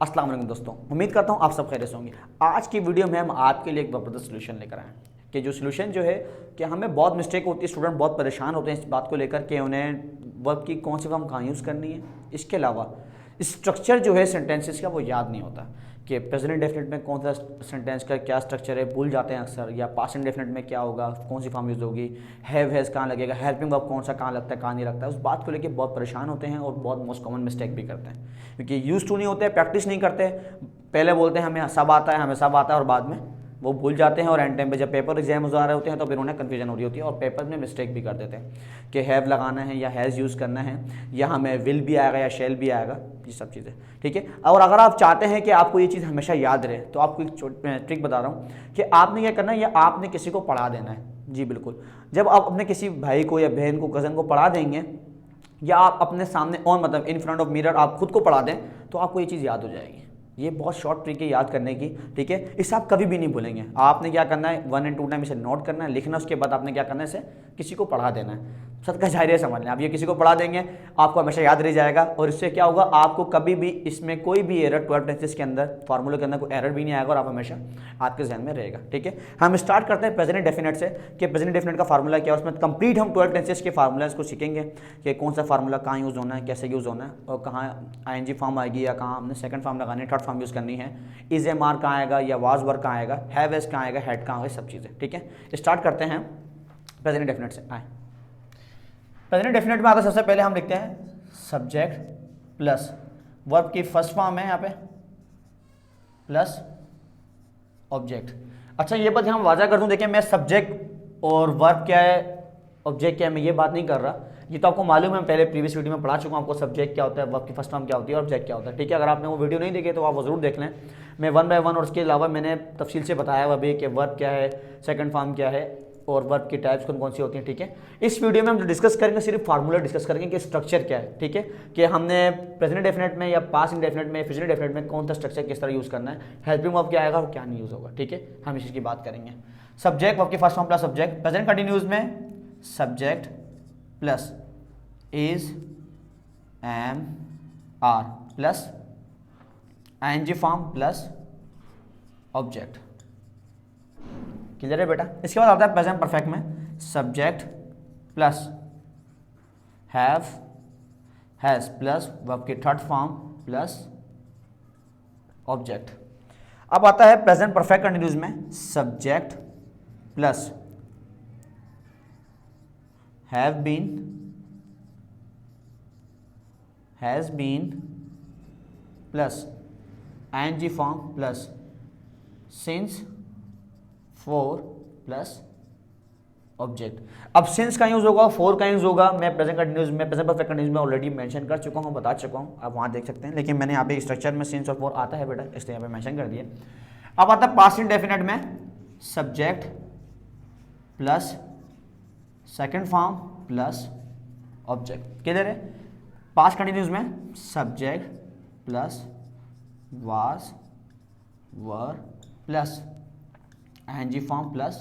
अस्सलाम वालेकुम दोस्तों, उम्मीद करता हूँ आप सब खैरियत से होंगे। आज की वीडियो में हम आपके लिए एक ज़बरदस्त सोल्यूशन लेकर आए हैं कि जो सोल्यूशन जो है कि हमें बहुत मिस्टेक होती है, स्टूडेंट बहुत परेशान होते हैं इस बात को लेकर कि उन्हें वर्ब की कौन सी फॉर्म कहाँ यूज़ करनी है। इसके अलावा स्ट्रक्चर जो है सेंटेंसेस का वो याद नहीं होता कि प्रेजेंट डेफिनेट में कौन सा सेंटेंस का क्या स्ट्रक्चर है, भूल जाते हैं अक्सर। या पास्ट इंडेफिनिट में क्या होगा, कौन सी फॉर्म यूज़ होगी, हैज़ कहाँ लगेगा, हेल्पिंग वर्ब कौन सा कहाँ लगता है, कहाँ नहीं लगता है। उस बात को लेकर बहुत परेशान होते हैं और बहुत मोस्ट कॉमन मिस्टेक भी करते हैं क्योंकि यूज़ टू नहीं होते, प्रैक्टिस नहीं करते। पहले बोलते हैं हमें सब आता है, हमें सब आता है, और बाद में वो भूल जाते हैं और एंड टाइम पे जब पेपर एग्जाम आ रहे होते हैं तो फिर उन्हें कन्फ्यूजन हो रही होती है और पेपर में मिस्टेक भी कर देते हैं कि हैव लगाना है या हैज़ यूज़ करना है या हमें विल भी आएगा या शेल भी आएगा, ये सब चीज़ें। ठीक है, और अगर आप चाहते हैं कि आपको ये चीज़ हमेशा याद रहे तो आपको एक ट्रिक बता रहा हूँ कि आपने क्या करना है, या आपने किसी को पढ़ा देना है। जी बिल्कुल, जब आप अपने किसी भाई को या बहन को, कज़न को पढ़ा देंगे या आप अपने सामने ऑन मतलब इन फ्रंट ऑफ मिरर आप खुद को पढ़ा दें तो आपको ये चीज़ याद हो जाएगी। ये बहुत शॉर्ट ट्रिक है याद करने की। ठीक है, इसे आप कभी भी नहीं भूलेंगे। आपने क्या करना है, 1 and 2 टाइम इसे नोट करना है, लिखना, उसके बाद आपने क्या करना है, इसे किसी को पढ़ा देना है। सबका जाहिर समझ लें, आप ये किसी को पढ़ा देंगे आपको हमेशा याद रह जाएगा और इससे क्या होगा, आपको कभी भी इसमें कोई भी एरर 12 टेंसेस के अंदर फार्मूले के अंदर कोई एरर भी नहीं आएगा और आप हमेशा आपके जहन में रहेगा। ठीक है, हम स्टार्ट करते हैं प्रेजेंट डेफिनेट से कि प्रेजेंट डेफिनेट का फार्मूला क्या है। उसमें कंप्लीट हम 12 टेंसेस के फार्मूलाज को सीखेंगे कि कौन सा फार्मूला कहाँ यूज़ होना है, कैसे यूज़ होना है और कहाँ आईएनजी फॉर्म आएगी या कहाँ हमने सेकंड फॉर्म लगानी है, थर्ड फॉर्म यूज़ करनी है, इज एम आर कहाँ आएगा या वाज वर कहाँ आएगा, हैव एस कहाँ आएगा, हेड कहाँ आएगा, सब चीज़ें। ठीक है, स्टार्ट करते हैं प्रेजेंट डेफिनेट से। आए प्रेजेंट डेफिनेट में आता है, सबसे पहले हम लिखते हैं सब्जेक्ट प्लस वर्ब की फर्स्ट फॉर्म है यहाँ पे प्लस ऑब्जेक्ट। अच्छा ये बात हम वाजा कर दूं, देखिए मैं सब्जेक्ट और वर्ब क्या है, ऑब्जेक्ट क्या है, मैं ये बात नहीं कर रहा, ये तो आपको मालूम है, मैं पहले प्रीवियस वीडियो में पढ़ा चुका हूँ आपको सब्जेक्ट क्या होता है, वर्ब की फर्स्ट फॉर्म क्या होती है और ऑब्जेक्ट क्या होता है। ठीक है, अगर आपने वो वीडियो नहीं देखे तो आप वो जरूर देख लें। मैं 1 by 1 और उसके अलावा मैंने तफसील से बताया हुआ भी कि वर्ब क्या है, सेकंड फॉर्म क्या है और वर्ब की टाइप्स कौन कौन सी होती हैं। ठीक है, इस वीडियो में हम जो डिस्कस करेंगे सिर्फ फार्मूला डिस्कस करेंगे कि स्ट्रक्चर क्या है। ठीक है, कि हमने प्रेजेंट डेफिनेट में या पास्ट इंडेफिनेट में, फ्यूचर डेफिनेट में कौन सा स्ट्रक्चर किस तरह यूज़ करना है, हेल्पिंग वर्ब क्या आएगा और क्या नहीं यूज़ होगा। ठीक है, हम इस चीज़ की बात करेंगे। सब्जेक्ट वर्ब की first form plus subject, present continuous में subject plus is am are plus ING form plus object. Clear है बेटा। इसके बाद आता है प्रेजेंट परफेक्ट में subject plus have has plus verb की थर्ड फॉर्म प्लस ऑब्जेक्ट। अब आता है प्रेजेंट परफेक्ट कंटिन्यूज में subject plus have been has been plus ING form plus since 4 plus object. अब सिंस का यूज होगा, 4 का यूज होगा, मैं प्रेजेंट कंटिन्यूज में, प्रेजेंट परफेक्ट कंटिन्यूज में ऑलरेडी मेंशन कर चुका हूँ, बता चुका हूँ, आप वहाँ देख सकते हैं, लेकिन मैंने यहाँ पे स्ट्रक्चर में सिंस और 4 आता है बेटा, इसलिए यहाँ पे मेंशन कर दिया। अब आता है पास्ट इंडेफिनिट में subject plus second form plus object. किधर है, पास्ट कंटिन्यूज में subject plus was were plus ING form plus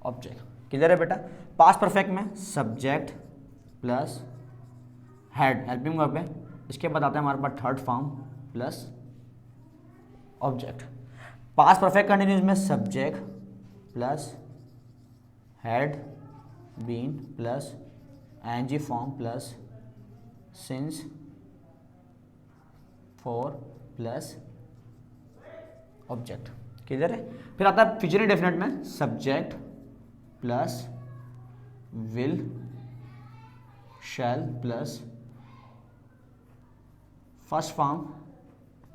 object. Clear है बेटा। पास्ट परफेक्ट में subject plus had helping verb है, इसके बाद आता है हमारे पास third form plus object. Past perfect continuous में subject plus had been plus ING form plus since 4 plus object. Clear है। फिर आता है फ्यूचर इंडेफिनिट में subject plus will shall plus first form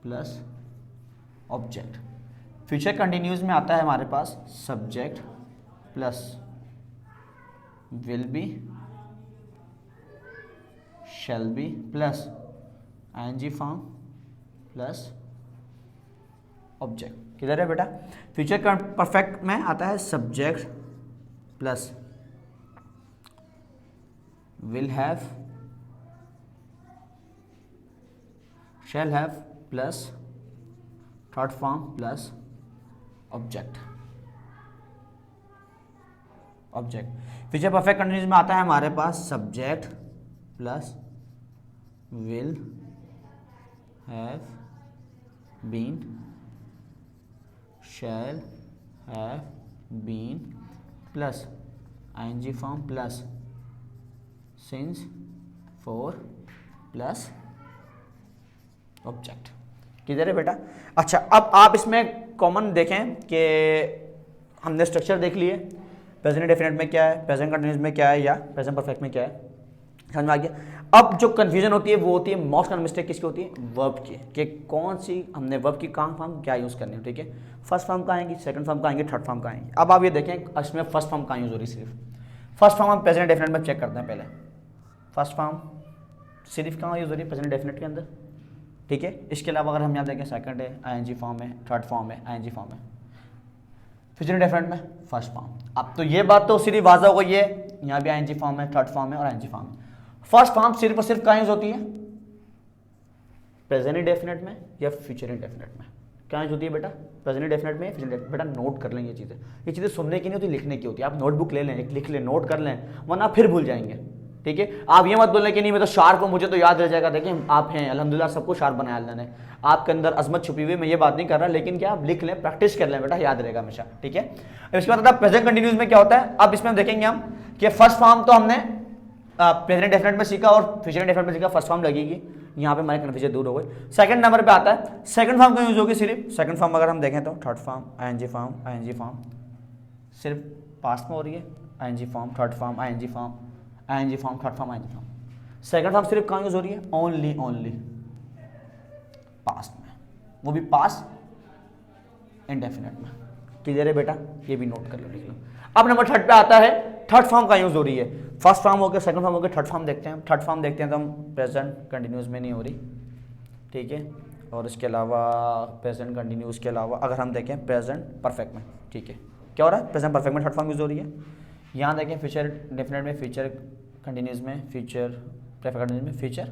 plus object. Future continuous में आता है हमारे पास subject plus will be shall be plus ING form plus object. किधर है बेटा। फ्यूचर परफेक्ट में आता है subject plus will have shall have plus third form plus object. Future perfect continuous में आता है हमारे पास subject plus will have been, shall have been plus ING form plus since for plus object. किधर है बेटा? अच्छा, अब आप इसमें कॉमन देखें कि हमने स्ट्रक्चर देख लिए, प्रेजेंट डेफिनेट में क्या है, प्रेजेंट कंटिन्यूस में क्या है, या प्रेजेंट परफेक्ट में क्या है, समझ में आ गया। अब जो कन्फ्यूजन होती है वो होती है, मोस्ट कॉमन मिस्टेक किसकी होती है? वर्ब की, कि कौन सी हमने वर्ब की कहाँ फॉर्म क्या यूज़ करनी है, ठीक है। फर्स्ट फॉर्म का आएंगी, सेकंड फॉर्म का आएंगे, थर्ड फॉर्म का आएंगे। अब आप ये देखें इसमें फर्स्ट फॉर्म कहाँ यूज़ हो रही है, सिर्फ फर्स्ट फॉर्म हम प्रेजेंट डेफिनेट में चेक करते हैं पहले। फर्स्ट फॉर्म सिर्फ कहाँ यूज़ हो रही है? प्रेजेंट डेफिनेट के अंदर, ठीक है। इसके अलावा अगर हम यहाँ देखें, सेकंड है आईएनजी फॉर्म है, थर्ड फॉर्म है आईएनजी फॉर्म है, फ्यूचर डेफिनेट में फर्स्ट फॉर्म। अब तो ये बात तो सिर्फ वाज़ा हो गई है, यहाँ भी आईएनजी फॉर्म है, थर्ड फॉर्म है और आईएनजी फॉर्म है। फर्स्ट फॉर्म सिर्फ और सिर्फ कहाँ यूज होती है? प्रेजेंट इंडेफिनिट में या फ्यूचर इंडेफिनिट में। कहाँ यूज होती है बेटा? प्रेजेंट इंडेफिनिट में, फ्यूचर इंडेफिनिट। बेटा नोट कर लें ये चीज़ें सुनने की नहीं होती, लिखने की होती है। आप नोटबुक ले लें, एक लिख लें, नोट कर लें, वरना फिर भूल जाएंगे, ठीक है। आप ये मत बोलें कि नहीं मैं तो शार्प हूँ, मुझे तो याद रह जाएगा। देखिए आप हैं, अल्हम्दुलिल्लाह सबको शार्प बनाया अल्लाह ने, आपके अंदर अजमत छुपी हुई, मैं ये बात नहीं कर रहा, लेकिन क्या आप लिख लें, प्रैक्टिस कर लें बेटा, याद रहेगा हमेशा, ठीक है। इसके बाद प्रेजेंट कंटिन्यूस में क्या होता है, अब इसमें देखेंगे हम कि फर्स्ट फॉर्म तो हमने प्रेजेंट डेफिनेट में सीखा और फ्यूचर डेफिनेट में सीखा, फर्स्ट फॉर्म लगेगी, यहाँ पे हमारे कन्फ्यूजन दूर हो गई। सेकंड नंबर पे आता है सेकंड फॉर्म का यूज होगी सिर्फ। सेकंड फॉर्म अगर हम देखें तो third form ING form, ING form सिर्फ पास्ट में हो रही है, ING form third form ING form, ING form third form ING form. Second form सिर्फ कहाँ यूज हो रही है? ओनली पास्ट में, वो भी पास्ट इंडेफिनेट में। क्लियर है बेटा? ये भी नोट कर लो, लिख लो। अब नंबर थर्ड पे आता है थर्ड फॉर्म का यूज हो रही है। फर्स्ट फॉर्म हो गया, सेकंड फॉर्म हो गया, थर्ड फॉर्म देखते हैं। थर्ड फॉर्म देखते हैं तो हम प्रेजेंट कंटिन्यूस में नहीं हो रही, ठीक है। और इसके अलावा प्रेजेंट कंटिन्यूस के अलावा अगर हम देखें प्रेजेंट परफेक्ट में, ठीक है, क्या हो रहा है? प्रेजेंट परफेक्ट में थर्ड फॉर्म यूज हो रही है। यहाँ देखें फ्यूचर डेफिनेट में, फ्यूचर कंटिन्यूस में, फ्यूचर परफेक्ट कंटिन्यूस में, फ्यूचर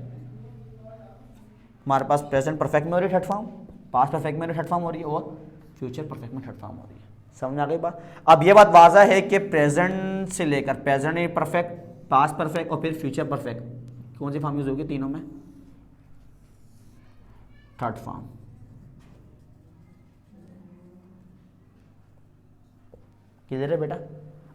हमारे पास प्रेजेंट परफेक्ट में हो रही है थर्ड फॉर्म, पास्ट परफेक्ट में थर्ड फॉर्म हो रही है और फ्यूचर परफेक्ट में थर्ड फॉर्म हो रही है। समझ आ गई बात? अब ये बात वाज़ा है कि प्रेजेंट से लेकर प्रेजेंट परफेक्ट, पास्ट परफेक्ट और फिर फ्यूचर परफेक्ट, कौन सी फॉर्म यूज होगी तीनों में? Third form. किधर है बेटा?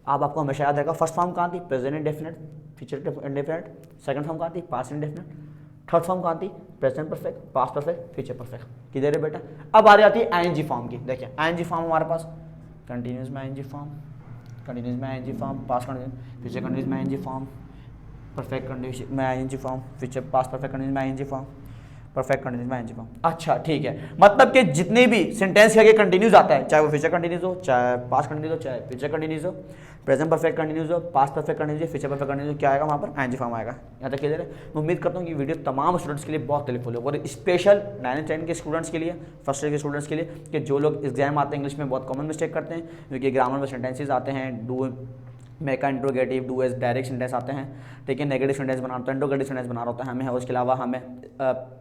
अब आपको हमेशा याद रहेगा फर्स्ट फॉर्म कहाँ थी? Present indefinite, future indefinite. Second form कहाँ थी? Past indefinite. थर्ड फॉर्म कहाँ थी? Present perfect, past perfect, future perfect. किधर है बेटा? अब आ जाती है आईएनजी फॉर्म की। देखिए आईएनजी फॉर्म हमारे पास कंटिन्यूस में आईएनजी फॉर्म, कंटिन्यूस में ING form, past continuous, future continuous में आईएनजी फॉर्म, परफेक्ट कंटिन्यूस में ING form, future past perfect continuous में आईएनजी फॉर्म, परफेक्ट कंटिन्यूस में आईएनजी फॉर्म। अच्छा ठीक है, मतलब कि जितने भी सेंटेंस के आगे कंटिन्यूस आता है, चाहे वो फ्यूचर कंटिन्यूस हो, चाहे पास्ट कंटिन्यूस हो, चाहे फ्यूचर कंटिन्यूस हो, प्रेजेंट परफेक्ट कंटिन्यूस हो, पास्ट परफेक्ट कंटिन्यूस हो, फ्यूचर परफेक्ट कंटिन्यूस हो, क्या आएगा वहाँ पर? आईएनजी फॉर्म आएगा। यहाँ तक क्लियर है? मैं उम्मीद करता हूँ कि वीडियो तमाम स्टूडेंट्स के लिए बहुत हेल्पफुल है, और स्पेशल 9 10 के स्टूडेंट्स के लिए, फर्स्ट ईयर के स्टूडेंट्स के लिए, कि जो लोग एग्जाम आते हैं इंग्लिश में बहुत कॉमन मिस्टेक करते हैं, क्योंकि ग्रामर में सेंटेंसेस आते हैं, do make a interrogative, do as direct sentence आते हैं, ठीक है, नेगेटिव सेंटेंस बनाना होता है, इंट्रोगेटिव सेंटेंस बनाना होता है हमें, और उसके अलावा हमें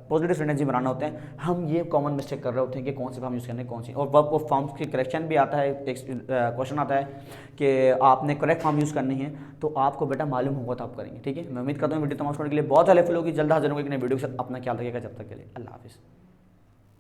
पॉजिटिव सेंटेंस भी बनाना होते हैं। हम ये कॉमन मिस्टेक कर रहे होते हैं कि कौन सी फॉर्म यूज़ करनी है, कौन सी, और वर्ब ऑफ फॉर्म्स की करेक्शन भी आता है। एक क्वेश्चन आता है कि आपने करेक्ट फॉर्म यूज़ करनी है, तो आपको बेटा मालूम होगा तो आप करेंगे, ठीक है। मैं उम्मीद करता हूँ वीडियो तमाम स्टूडेंट के लिए बहुत हेल्पफुल होगी। जल्द हाजिर होंगे एक नई वीडियो के साथ। अपना ख्याल रखिएगा, जब तक के लिए अल्लाह हाफिज़।